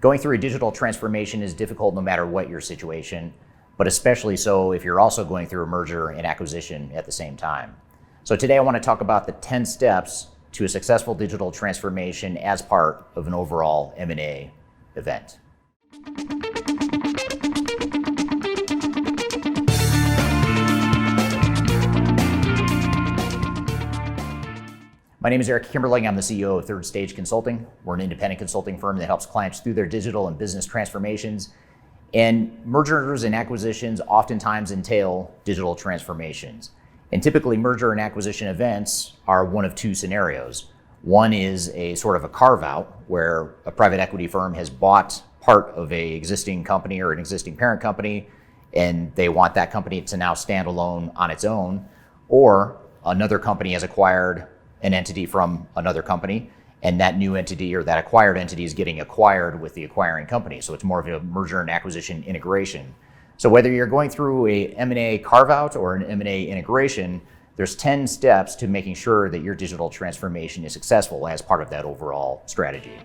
Going through a digital transformation is difficult no matter what your situation, but especially so if you're also going through a merger and acquisition at the same time. So today I want to talk about the 10 steps to a successful digital transformation as part of an overall M&A event. My name is Eric Kimberling. I'm the CEO of Third Stage Consulting. We're an independent consulting firm that helps clients through their digital and business transformations. And mergers and acquisitions oftentimes entail digital transformations. And typically merger and acquisition events are one of two scenarios. One is a sort of a carve-out where a private equity firm has bought part of an existing company or an existing parent company, and they want that company to now stand alone on its own, or another company has acquired an entity from another company, and that new entity or that acquired entity is getting acquired with the acquiring company. So it's more of a merger and acquisition integration. So whether you're going through a M&A carve-out or an M&A integration, there's 10 steps to making sure that your digital transformation is successful as part of that overall strategy.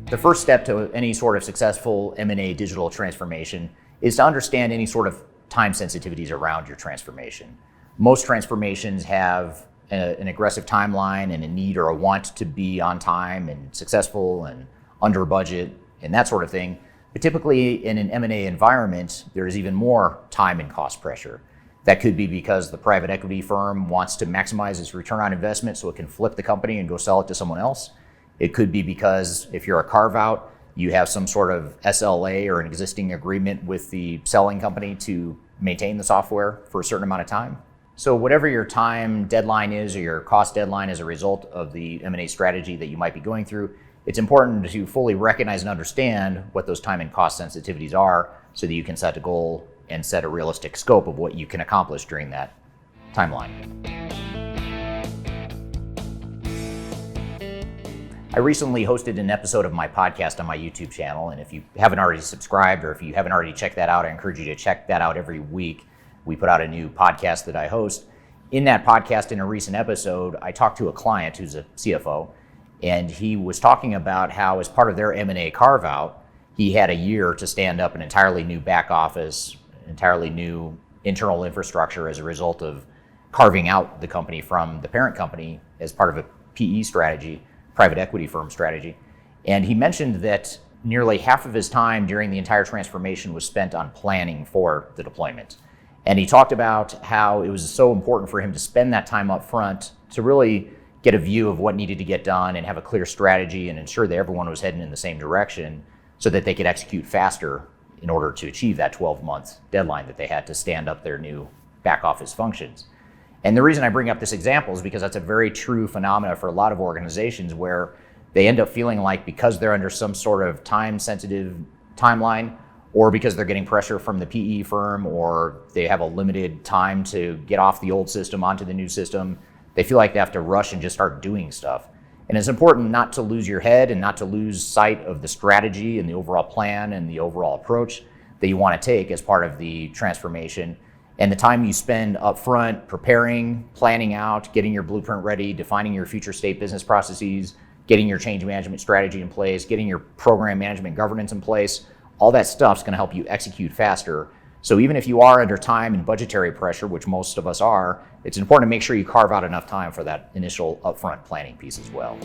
The first step to any sort of successful M&A digital transformation is to understand any sort of time sensitivities around your transformation. Most transformations have an aggressive timeline and a need or a want to be on time and successful and under budget and that sort of thing. But typically in an M&A environment, there is even more time and cost pressure. That could be because the private equity firm wants to maximize its return on investment so it can flip the company and go sell it to someone else. It could be because if you're a carve-out, you have some sort of SLA or an existing agreement with the selling company to maintain the software for a certain amount of time. So whatever your time deadline is or your cost deadline as a result of the M&A strategy that you might be going through, it's important to fully recognize and understand what those time and cost sensitivities are so that you can set a goal and set a realistic scope of what you can accomplish during that timeline. I recently hosted an episode of my podcast on my YouTube channel, and if you haven't already subscribed or if you haven't already checked that out, I encourage you to check that out every week. We put out a new podcast that I host. In that podcast, in a recent episode, I talked to a client who's a CFO, and he was talking about how as part of their M&A carve-out, he had a year to stand up an entirely new back office, entirely new internal infrastructure as a result of carving out the company from the parent company as part of a PE strategy, private equity firm strategy. And he mentioned that nearly half of his time during the entire transformation was spent on planning for the deployment. And he talked about how it was so important for him to spend that time up front to really get a view of what needed to get done and have a clear strategy and ensure that everyone was heading in the same direction so that they could execute faster in order to achieve that 12-month deadline that they had to stand up their new back office functions. And the reason I bring up this example is because that's a very true phenomena for a lot of organizations where they end up feeling like because they're under some sort of time-sensitive timeline, or because they're getting pressure from the PE firm, or they have a limited time to get off the old system onto the new system, they feel like they have to rush and just start doing stuff. And it's important not to lose your head and not to lose sight of the strategy and the overall plan and the overall approach that you want to take as part of the transformation. And the time you spend up front preparing, planning out, getting your blueprint ready, defining your future state business processes, getting your change management strategy in place, getting your program management governance in place, all that stuff's going to help you execute faster. So even if you are under time and budgetary pressure, which most of us are, it's important to make sure you carve out enough time for that initial upfront planning piece as well.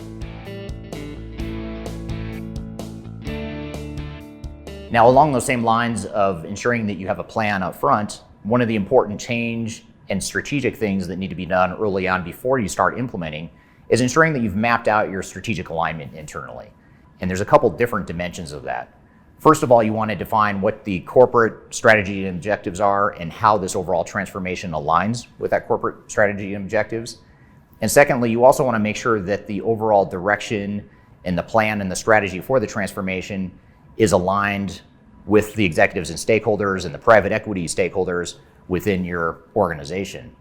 Now, along those same lines of ensuring that you have a plan up front, one of the important change and strategic things that need to be done early on before you start implementing is ensuring that you've mapped out your strategic alignment internally. And there's a couple different dimensions of that. First of all, you want to define what the corporate strategy and objectives are and how this overall transformation aligns with that corporate strategy and objectives. And secondly, you also want to make sure that the overall direction and the plan and the strategy for the transformation is aligned with the executives and stakeholders and the private equity stakeholders within your organization.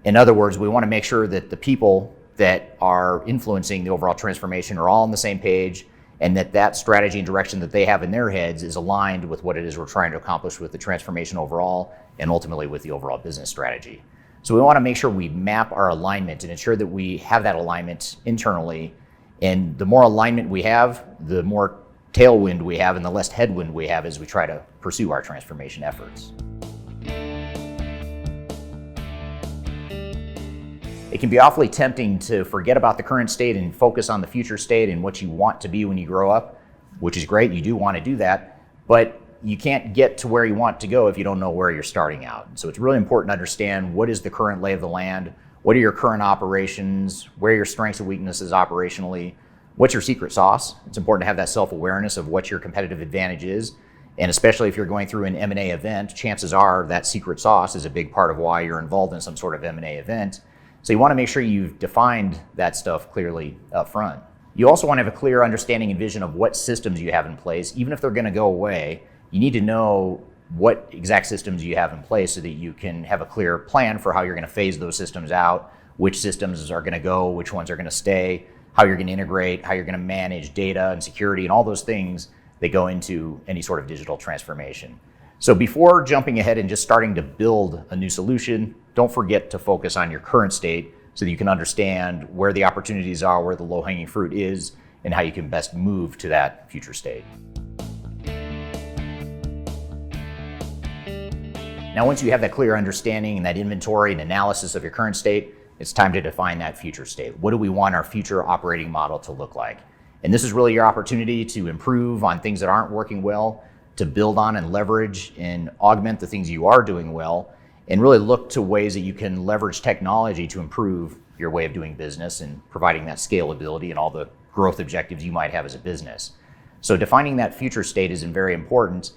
In other words, we want to make sure that the people that are influencing the overall transformation are all on the same page, and that strategy and direction that they have in their heads is aligned with what it is we're trying to accomplish with the transformation overall and ultimately with the overall business strategy. So we want to make sure we map our alignment and ensure that we have that alignment internally. And the more alignment we have, the more tailwind we have and the less headwind we have as we try to pursue our transformation efforts. It can be awfully tempting to forget about the current state and focus on the future state and what you want to be when you grow up, which is great. You do want to do that, but you can't get to where you want to go if you don't know where you're starting out. So it's really important to understand what is the current lay of the land, what are your current operations, where are your strengths and weaknesses operationally, what's your secret sauce. It's important to have that self-awareness of what your competitive advantage is. And especially if you're going through an M&A event, chances are that secret sauce is a big part of why you're involved in some sort of M&A event. So you want to make sure you've defined that stuff clearly up front. You also want to have a clear understanding and vision of what systems you have in place. Even if they're going to go away, you need to know what exact systems you have in place so that you can have a clear plan for how you're going to phase those systems out, which systems are going to go, which ones are going to stay, how you're going to integrate, how you're going to manage data and security and all those things that go into any sort of digital transformation. So before jumping ahead and just starting to build a new solution, don't forget to focus on your current state so that you can understand where the opportunities are, where the low-hanging fruit is, and how you can best move to that future state. Now, once you have that clear understanding and that inventory and analysis of your current state, it's time to define that future state. What do we want our future operating model to look like? And this is really your opportunity to improve on things that aren't working well, to build on and leverage and augment the things you are doing well, and really look to ways that you can leverage technology to improve your way of doing business and providing that scalability and all the growth objectives you might have as a business. So defining that future state is very important.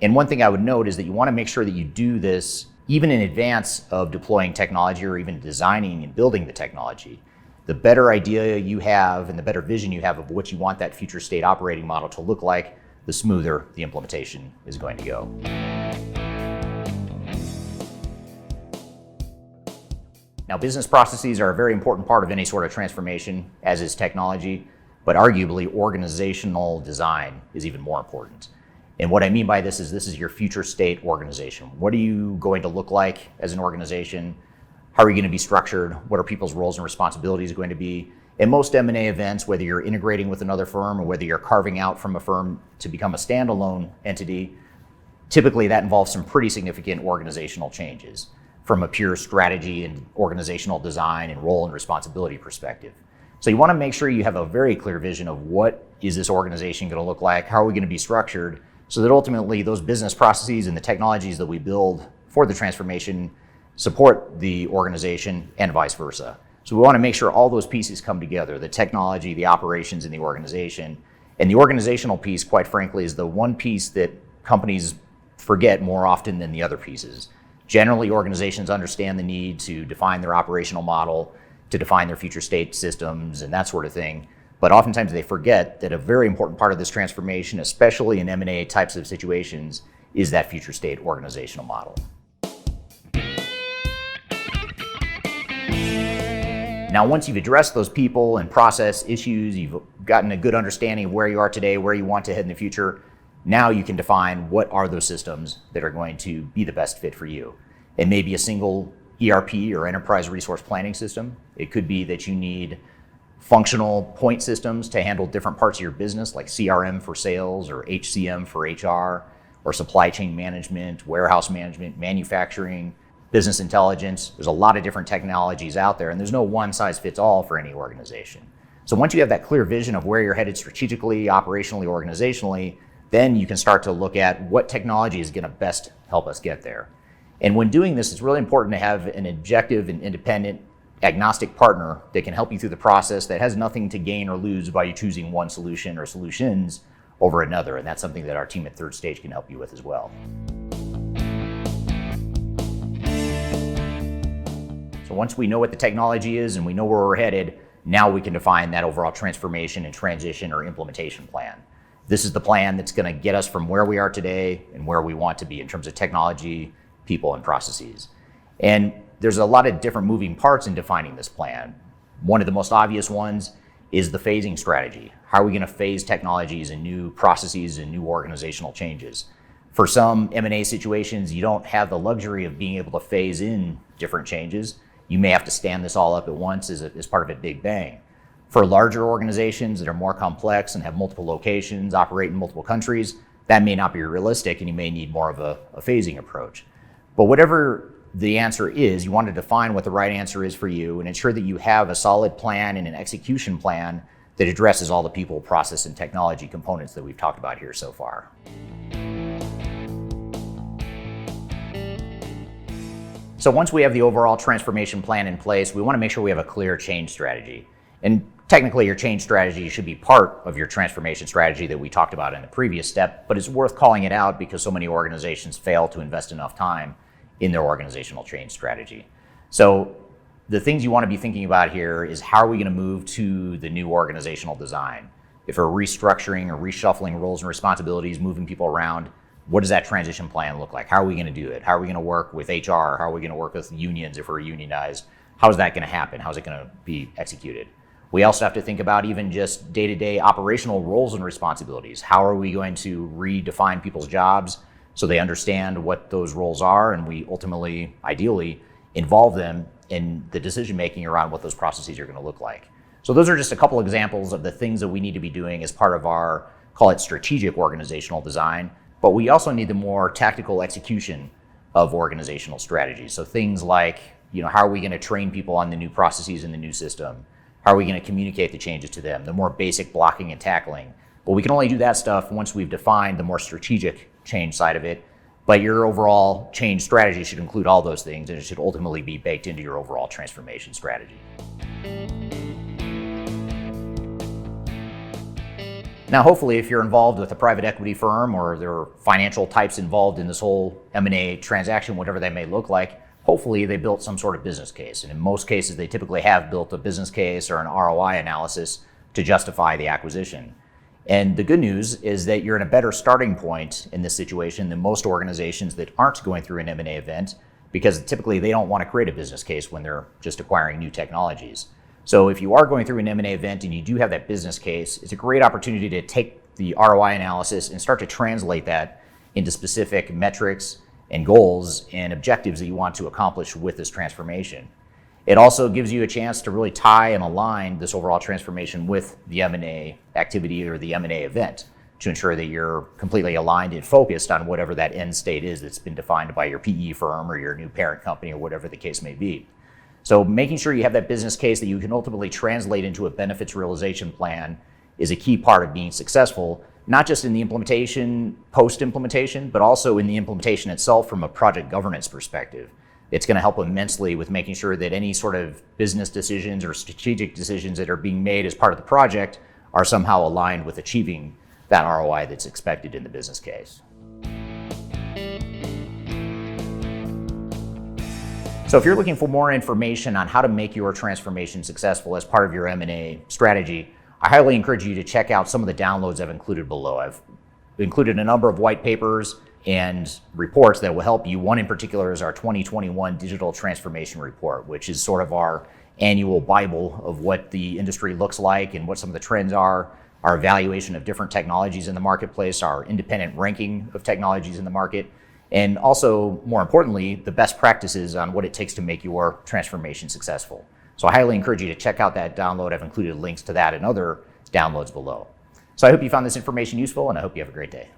And one thing I would note is that you want to make sure that you do this even in advance of deploying technology or even designing and building the technology. The better idea you have and the better vision you have of what you want that future state operating model to look like, the smoother the implementation is going to go. Now, business processes are a very important part of any sort of transformation, as is technology, but arguably organizational design is even more important. And what I mean by this is your future state organization. What are you going to look like as an organization? How are you going to be structured? What are people's roles and responsibilities going to be? In most M&A events, whether you're integrating with another firm or whether you're carving out from a firm to become a standalone entity, typically that involves some pretty significant organizational changes from a pure strategy and organizational design and role and responsibility perspective. So you want to make sure you have a very clear vision of what is this organization going to look like, how are we going to be structured, so that ultimately those business processes and the technologies that we build for the transformation support the organization and vice versa. So we want to make sure all those pieces come together, the technology, the operations, and the organization. And the organizational piece, quite frankly, is the one piece that companies forget more often than the other pieces. Generally, organizations understand the need to define their operational model, to define their future state systems, and that sort of thing. But oftentimes they forget that a very important part of this transformation, especially in M&A types of situations, is that future state organizational model. Now, once you've addressed those people and process issues, you've gotten a good understanding of where you are today, where you want to head in the future, now you can define what are those systems that are going to be the best fit for you. It may be a single ERP or enterprise resource planning system. It could be that you need functional point systems to handle different parts of your business, like CRM for sales or HCM for HR, or supply chain management, warehouse management, manufacturing, business intelligence. There's a lot of different technologies out there, and there's no one size fits all for any organization. So once you have that clear vision of where you're headed strategically, operationally, organizationally, then you can start to look at what technology is going to best help us get there. And when doing this, it's really important to have an objective and independent, agnostic partner that can help you through the process, that has nothing to gain or lose by you choosing one solution or solutions over another. And that's something that our team at Third Stage can help you with as well. So once we know what the technology is and we know where we're headed, now we can define that overall transformation and transition or implementation plan. This is the plan that's going to get us from where we are today and where we want to be in terms of technology, people, and processes. And there's a lot of different moving parts in defining this plan. One of the most obvious ones is the phasing strategy. How are we going to phase technologies and new processes and new organizational changes? For some M&A situations, you don't have the luxury of being able to phase in different changes. You may have to stand this all up at once as part of a big bang. For larger organizations that are more complex and have multiple locations, operate in multiple countries, that may not be realistic and you may need more of a phasing approach. But whatever the answer is, you want to define what the right answer is for you and ensure that you have a solid plan and an execution plan that addresses all the people, process, and technology components that we've talked about here so far. So once we have the overall transformation plan in place, we want to make sure we have a clear change strategy. And technically, your change strategy should be part of your transformation strategy that we talked about in the previous step, but it's worth calling it out because so many organizations fail to invest enough time in their organizational change strategy. So the things you want to be thinking about here is how are we going to move to the new organizational design? If we're restructuring or reshuffling roles and responsibilities, moving people around, what does that transition plan look like? How are we going to do it? How are we going to work with HR? How are we going to work with unions if we're unionized? How is that going to happen? How is it going to be executed? We also have to think about even just day-to-day operational roles and responsibilities. How are we going to redefine people's jobs so they understand what those roles are and we ultimately, ideally, involve them in the decision-making around what those processes are going to look like. So those are just a couple examples of the things that we need to be doing as part of our, call it strategic organizational design, but we also need the more tactical execution of organizational strategies. So things like, how are we going to train people on the new processes in the new system? How are we going to communicate the changes to them? The more basic blocking and tackling. But we can only do that stuff once we've defined the more strategic change side of it. But your overall change strategy should include all those things, and it should ultimately be baked into your overall transformation strategy. Now, hopefully, if you're involved with a private equity firm or there are financial types involved in this whole M&A transaction, whatever that may look like, hopefully they built some sort of business case. And in most cases, they typically have built a business case or an ROI analysis to justify the acquisition. And the good news is that you're in a better starting point in this situation than most organizations that aren't going through an M&A event, because typically they don't want to create a business case when they're just acquiring new technologies. So if you are going through an M&A event and you do have that business case, it's a great opportunity to take the ROI analysis and start to translate that into specific metrics and goals and objectives that you want to accomplish with this transformation. It also gives you a chance to really tie and align this overall transformation with the M&A activity or the M&A event to ensure that you're completely aligned and focused on whatever that end state is that's been defined by your PE firm or your new parent company or whatever the case may be. So making sure you have that business case that you can ultimately translate into a benefits realization plan is a key part of being successful, not just in the implementation, post-implementation, but also in the implementation itself from a project governance perspective. It's going to help immensely with making sure that any sort of business decisions or strategic decisions that are being made as part of the project are somehow aligned with achieving that ROI that's expected in the business case. So if you're looking for more information on how to make your transformation successful as part of your M&A strategy, I highly encourage you to check out some of the downloads I've included below. I've included a number of white papers and reports that will help you. One in particular is our 2021 Digital Transformation Report, which is sort of our annual Bible of what the industry looks like and what some of the trends are, our evaluation of different technologies in the marketplace, our independent ranking of technologies in the market, and also, more importantly, the best practices on what it takes to make your transformation successful. So I highly encourage you to check out that download. I've included links to that and other downloads below. So I hope you found this information useful, and I hope you have a great day.